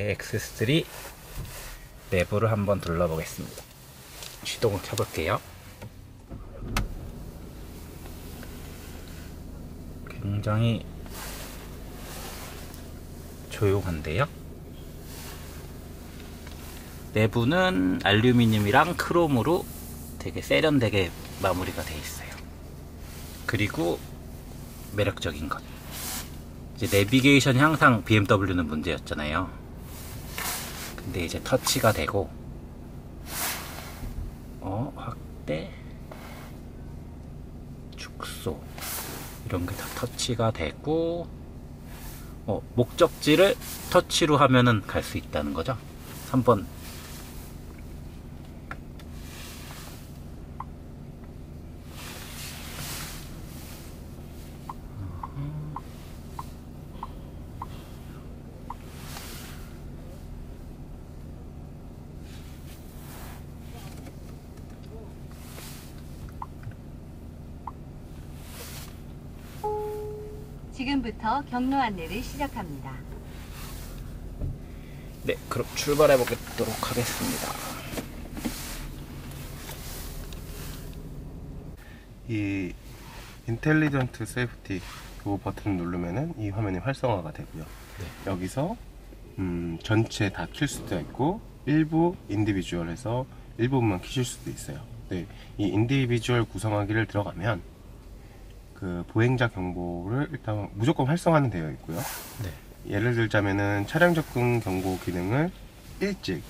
X3 내부를 한번 둘러보겠습니다. 시동을 켜볼게요. 굉장히 조용한데요. 내부는 알루미늄이랑 크롬으로 되게 세련되게 마무리가 되어 있어요. 그리고 매력적인 것, 이제 내비게이션이 항상 BMW는 문제였잖아요. 근데 이제 터치가 되고 확대, 축소 이런 게 다 터치가 되고 목적지를 터치로 하면은 갈 수 있다는 거죠. 3번 지금부터 경로 안내를 시작합니다. 네, 그럼 출발해 보도록 하겠습니다. 이 인텔리전트 세이프티 이 버튼 누르면은 이 화면이 활성화가 되고요. 네. 여기서 전체 다 킬 수도 있고 일부 인디비주얼해서 일부분만 키실 수도 있어요. 네, 이 인디비주얼 구성하기를 들어가면 그 보행자 경보를 일단 무조건 활성화는 되어 있고요. 네. 예를 들자면은 차량 접근 경보 기능을 일찍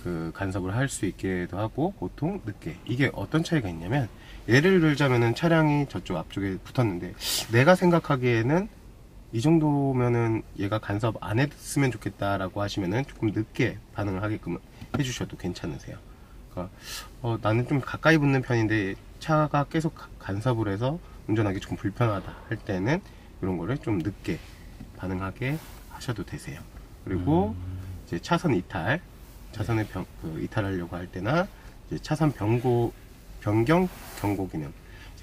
그 간섭을 할 수 있게도 하고 보통 늦게. 이게 어떤 차이가 있냐면, 예를 들자면은 차량이 저쪽 앞쪽에 붙었는데 내가 생각하기에는 이 정도면은 얘가 간섭 안 했으면 좋겠다라고 하시면은 조금 늦게 반응을 하게끔 해주셔도 괜찮으세요. 그러니까 나는 좀 가까이 붙는 편인데 차가 계속 간섭을 해서 운전하기 조금 불편하다 할 때는 이런 거를 좀 늦게 반응하게 하셔도 되세요. 그리고 이제 차선 이탈, 차선을 이탈하려고 할 때나 이제 차선 변경 경고 기능,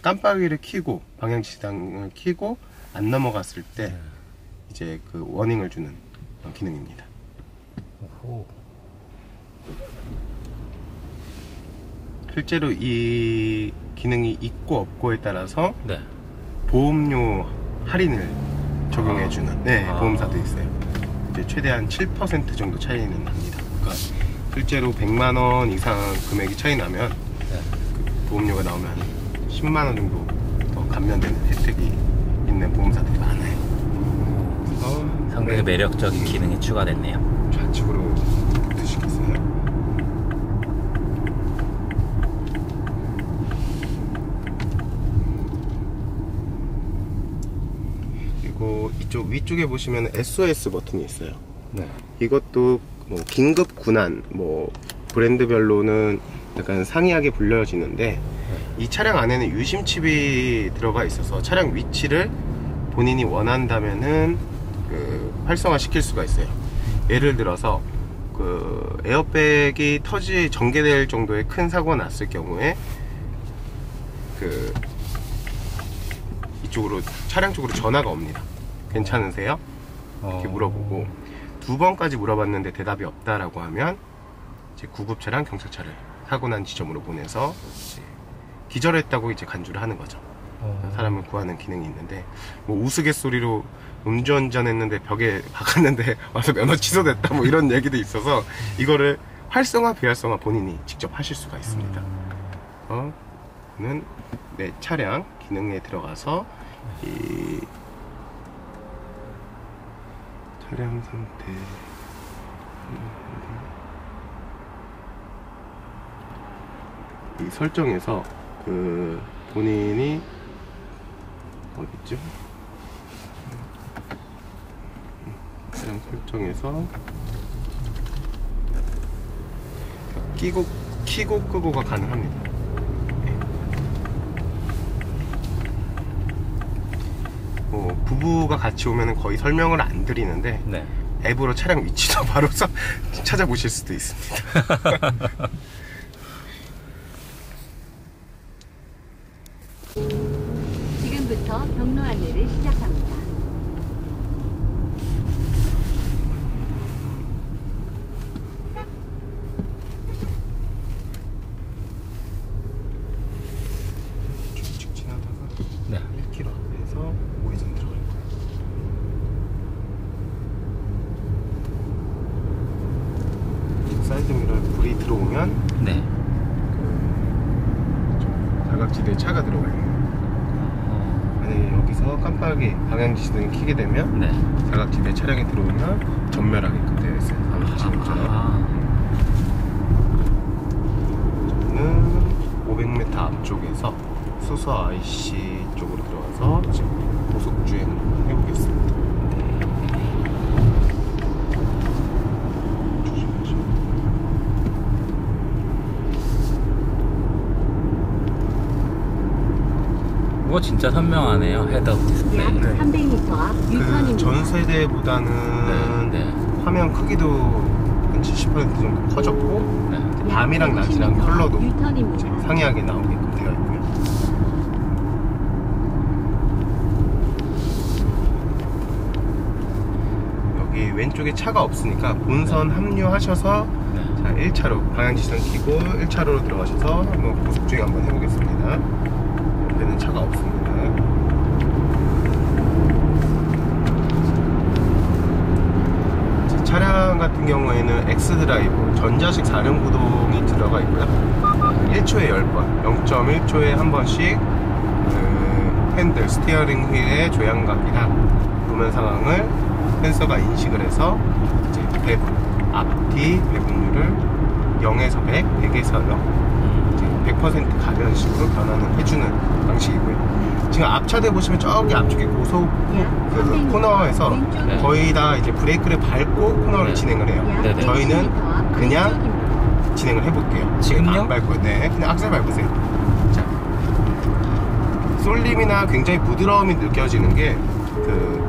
깜빡이를 켜고 방향지시등을 켜고 안 넘어갔을 때 이제 그 워닝을 주는 기능입니다. 오호. 실제로 이 기능이 있고 없고에 따라서 네. 보험료 할인을 적용해주는 보험사도 있어요. 이제 최대한 7% 정도 차이는 납니다. 그러니까 실제로 100만원 이상 금액이 차이 나면 그 보험료가 나오면 10만원 정도 더 감면되는 혜택이 있는 보험사들이 많아요. 상당히 매력적인 기능이 추가됐네요. 좌측으로 드시겠어요? 그리고 이쪽 위쪽에 보시면 SOS 버튼이 있어요. 네. 이것도 뭐 긴급 군안, 뭐 브랜드별로는 약간 상이하게 불려지는데, 이 차량 안에는 유심 칩이 들어가 있어서 차량 위치를 본인이 원한다면은 그 활성화 시킬 수가 있어요. 예를 들어서 그 에어백이 전개될 정도의 큰 사고가 났을 경우에 그 이쪽으로, 차량 쪽으로 전화가 옵니다. 괜찮으세요? 이렇게 물어보고, 2번까지 물어봤는데 대답이 없다라고 하면 이제 구급차랑 경찰차를 사고 난 지점으로 보내서 이제 기절했다고 이제 간주를 하는 거죠. 사람을 구하는 기능이 있는데, 뭐 우스갯소리로 음주운전했는데 벽에 박았는데 와서 면허 취소됐다 뭐 이런 얘기도 있어서, 이거를 활성화 비활성화 본인이 직접 하실 수가 있습니다. 는 내 차량 기능에 들어가서 이 차량 상태, 이 설정에서 그 본인이 어딨죠? 차량 설정에서 끼고 키고 끄고가 가능합니다. 부부가 같이 오면 거의 설명을 안 드리는데, 네. 앱으로 차량 위치도 바로 찾아보실 수도 있습니다. 지금부터 경로 안내를 시작합니다. 누르면 네. 사각지대에 차가 들어가요. 만약에 여기서 깜빡이 방향지시등을 켜게 되면 네. 사각지대 차량이 들어오면 전멸하게끔 되어 있어요. 지금처럼. 저는 500m 앞쪽에서 수서 IC 쪽으로 들어가서 지금 고속 주행을 해보겠습니다. 이거 진짜 선명하네요. 헤드업 디스플레이. 약 300m 앞 그 유턴입니다. 전 세대보다는 네, 네. 화면 크기도 한 70% 정도 커졌고 네. 약 밤이랑 낮이랑 150m 컬러도 유턴입니다. 상이하게 나오게끔 되어 있고요. 여기 왼쪽에 차가 없으니까 본선 합류하셔서 네. 자, 1차로 방향지시등 켜고 1차로로 들어가셔서 한번 고속주행 한번 해보겠습니다. 옆에는 차가 없습니다. 자, 차량 같은 경우에는 X드라이브 전자식 사륜구동이 들어가 있고요. 1초에 10번, 0.1초에 한 번씩 핸들, 스티어링 휠의 조향각이랑 도면 상황을 센서가 인식을 해서 이제 배분, 앞뒤 배분율을 0에서 100, 100에서 0, 100% 가변식으로 변환을 해주는 방식이고요. 지금 앞차들 보시면 저기 앞쪽에 고속 그 코너에서 왼쪽입니다. 거의 다 이제 브레이크를 밟고 코너를 네. 진행을 해요. 약 네네. 저희는 150m 앞 그냥 왼쪽입니다. 진행을 해볼게요. 지금요? 안 밟고요. 네, 그냥 악셀 밟으세요. 자, 쏠림이나 굉장히 부드러움이 느껴지는 게 그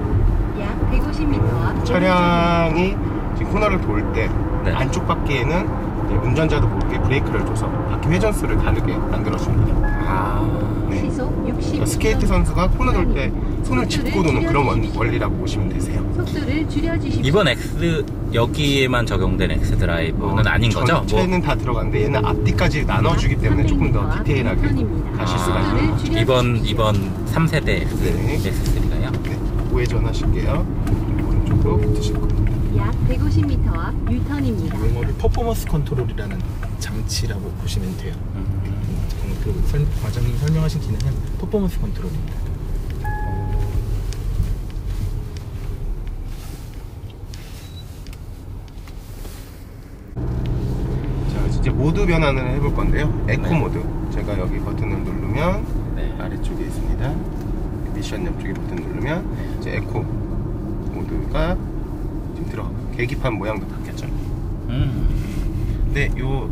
약 150m 앞 차량이 지금 코너를 돌 때 네. 안쪽 바퀴에는 이제 운전자도 모르게 브레이크를 줘서 바퀴 회전수를 다르게 만들어줍니다. 네. 시속 60. 스케이트 선수가 코너 돌 때 손을 짚고 도는 그런 원리라고 보시면 되세요. 속도를 줄여주십시오. 이번 X 여기에만 적용된 X 드라이브는 아닌 거죠? 뭐 전체는 다 들어가는데 얘는 앞뒤까지 나눠주기 때문에 조금 더 디테일하게 가실 수가 있어요. 이번 3세대 X, 네. X3가요? 네, 우회전하실게요. 오른쪽으로 붙으실 겁니다. 약 150m 앞 유턴입니다. 용어를 퍼포먼스 컨트롤이라는 장치라고 보시면 돼요. 그 과장님 설명하신 기능은 퍼포먼스 컨트롤입니다. 자, 이제 모드 변환을 해볼 건데요. 에코 네. 모드. 제가 여기 버튼을 누르면 네. 아래쪽에 있습니다. 미션 옆쪽에 버튼 누르면 이제 에코 모드가 지금 들어가고 계기판 모양도 바뀌었죠. 근데 요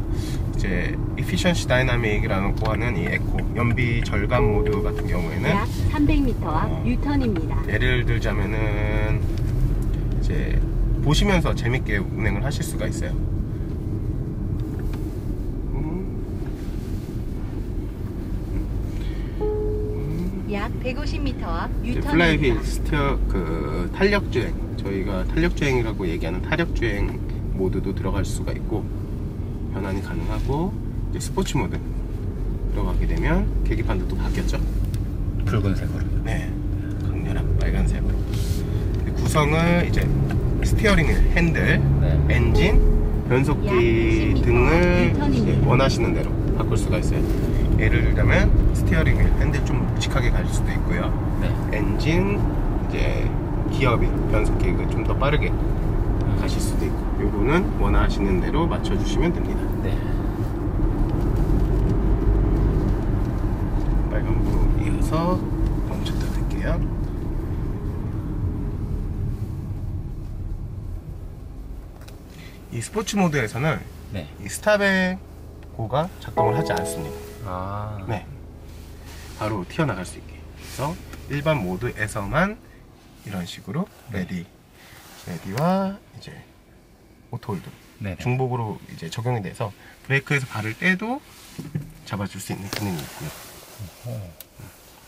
이제 Efficiency Dynamic이라고 하는 이 에코 연비 절감 모드 같은 경우에는 약 300m 앞 유턴입니다. 예를 들자면은 이제 보시면서 재밌게 운행을 하실 수가 있어요. 약 150m 앞 유턴입니다. 플라이휠 스티어 그 탄력 주행, 저희가 탄력 주행이라고 얘기하는 타력 주행 모드도 들어갈 수가 있고 변환이 가능하고 이제 스포츠 모드 들어가게 되면 계기판도 또 바뀌었죠. 붉은색으로. 네, 강렬한 빨간색으로. 구성을 이제 스티어링 휠, 핸들, 네. 엔진, 약 변속기 110m 등을 유턴입니다. 이제 원하시는 대로 바꿀 수가 있어요. 예를 들자면 스티어링 휠, 핸들 좀 묵직하게 갈 수도 있고요. 네. 엔진, 이제 기어비, 변속기 좀 더 빠르게 가실 수도 있고, 요거는 원하시는 대로 맞춰주시면 됩니다. 네. 빨간불 이어서 멈췄다 할게요. 이 스포츠 모드에서는 네. 이 스탑의 고가 작동을 하지 않습니다. 아. 네, 바로 튀어나갈 수 있게. 그래서 일반 모드에서만 이런 식으로 레디와 이제 오토홀드 네네. 중복으로 이제 적용이 돼서 브레이크에서 발을 떼도 잡아줄 수 있는 기능이 있고요.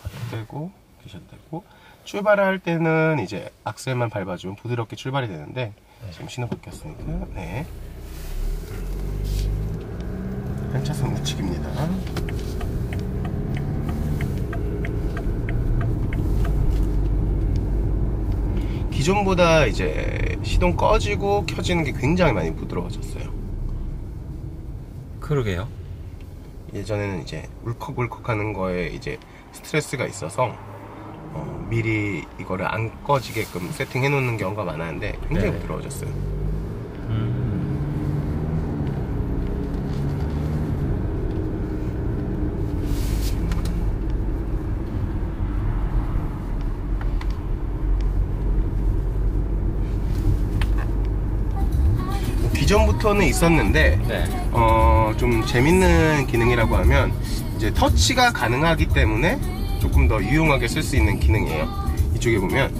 발을 떼고 기셔도 되고, 출발할 때는 이제 악셀만 밟아주면 부드럽게 출발이 되는데 지금 신호 바뀌었으니까 네. 한 차선 우측입니다. 기존보다 이제 시동 꺼지고 켜지는 게 굉장히 많이 부드러워졌어요. 그러게요. 예전에는 이제 울컥울컥하는 거에 이제 스트레스가 있어서 미리 이거를 안 꺼지게끔 세팅해 놓는 경우가 많았는데 굉장히 네. 부드러워졌어요. 기존부터는 있었는데 네. 좀 재밌는 기능이라고 하면 이제 터치가 가능하기 때문에 조금 더 유용하게 쓸 수 있는 기능이에요. 이쪽에 보면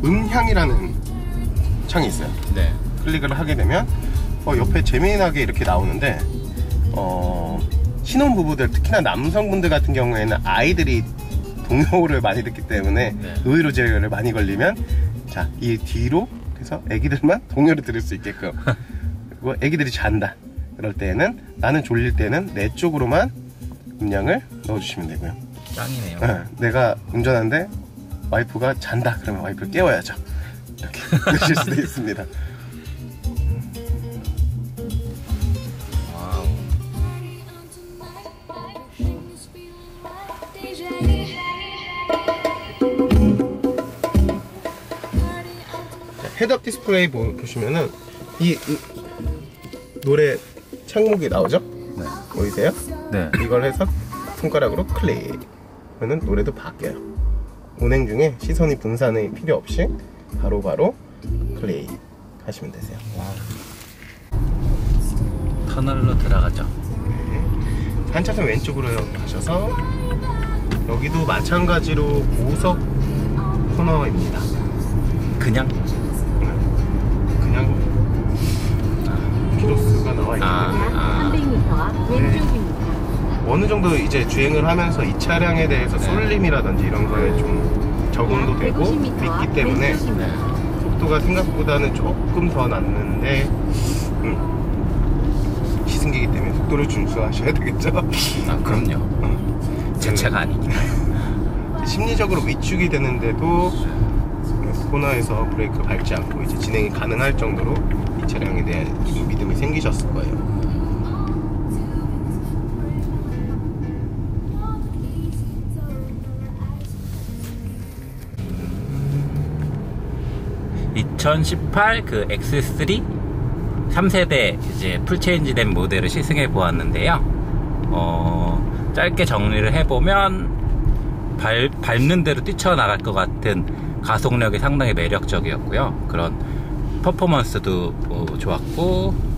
음향이라는 창이 있어요. 네. 클릭을 하게 되면 옆에 재미나게 이렇게 나오는데 신혼부부들 특히나 남성분들 같은 경우에는 아이들이 동요를 많이 듣기 때문에 네. 의외로 제어를 많이 걸리면 자, 이 뒤로 해서 애기들만 동요를 들을 수 있게끔 그리고 애기들이 잔다 그럴 때에는 나는 졸릴 때는 내 쪽으로만 음량을 넣어주시면 되고요. 짱이네요. 네, 내가 운전하는데 와이프가 잔다 그러면 와이프를 깨워야죠. 이렇게 넣으실 수도 있습니다. 와우. 헤드업 디스플레이 보시면은 이 노래 창목이 나오죠? 네. 보이세요? 네. 이걸 해서 손가락으로 클릭 하면 노래도 바뀌어요. 운행 중에 시선이 분산이 필요 없이 바로바로 클릭 하시면 되세요. 터널로 들어가죠. 한 차선 왼쪽으로 가셔서 여기도 마찬가지로 고속 코너입니다. 그냥 키로수가 나와 있는데 아. 300m 앞 왼쪽입니다. 어느 정도 이제 주행을 하면서 이 차량에 대해서 쏠림이라든지 이런 거에 좀 적응도 되고 150m 앞 있기 때문에 왼쪽입니다. 속도가 생각보다는 조금 더 났는데 시승기이기 때문에 속도를 준수하셔야 되겠죠. 아, 그럼요. 제 차가 아니니까. 심리적으로 위축이 되는데도 코너에서 브레이크 밟지 않고 이제 진행이 가능할 정도로 이 차량에 대한 믿음이 생기셨을 거예요. (2018) 그 X3 3세대 이제 풀체인지된 모델을 시승해 보았는데요. 짧게 정리를 해보면 밟는 대로 뛰쳐나갈 것 같은 가속력이 상당히 매력적이었고요. 그런 퍼포먼스도 좋았고,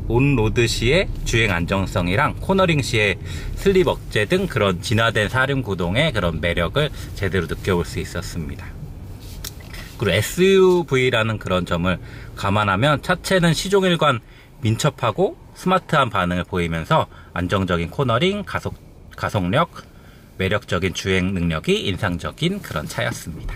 온로드 시의 주행 안정성이랑 코너링 시의 슬립 억제 등 그런 진화된 사륜 구동의 그런 매력을 제대로 느껴볼 수 있었습니다. 그리고 SUV라는 그런 점을 감안하면 차체는 시종일관 민첩하고 스마트한 반응을 보이면서 안정적인 코너링, 가속력, 매력적인 주행 능력이 인상적인 그런 차였습니다.